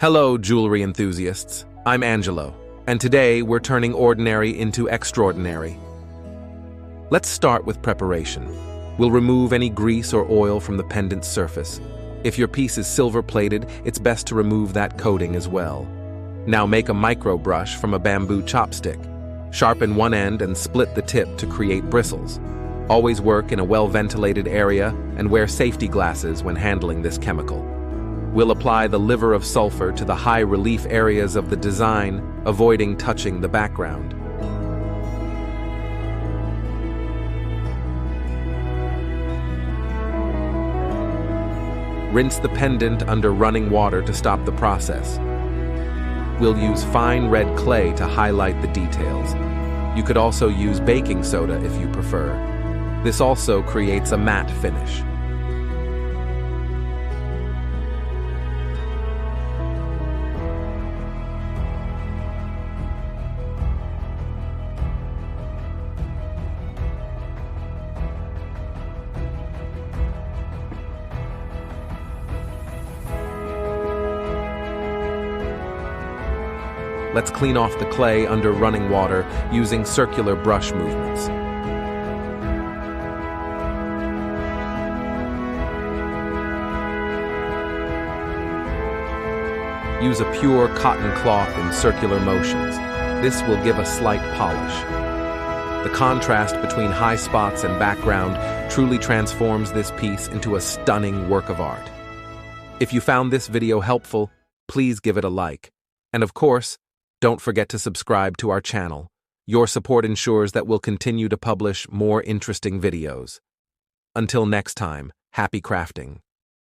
Hello, jewelry enthusiasts. I'm Angelo, and today we're turning ordinary into extraordinary. Let's start with preparation. We'll remove any grease or oil from the pendant's surface. If your piece is silver-plated, it's best to remove that coating as well. Now make a micro brush from a bamboo chopstick. Sharpen one end and split the tip to create bristles. Always work in a well-ventilated area and wear safety glasses when handling this chemical. We'll apply the Liver of Sulfur to the high-relief areas of the design, avoiding touching the background. Rinse the pendant under running water to stop the process. We'll use fine red clay to highlight the details. You could also use baking soda if you prefer. This also creates a matte finish. Let's clean off the clay under running water using circular brush movements. Use a pure cotton cloth in circular motions. This will give a slight polish. The contrast between high spots and background truly transforms this piece into a stunning work of art. If you found this video helpful, please give it a like. And of course, don't forget to subscribe to our channel. Your support ensures that we'll continue to publish more interesting videos. Until next time, happy crafting.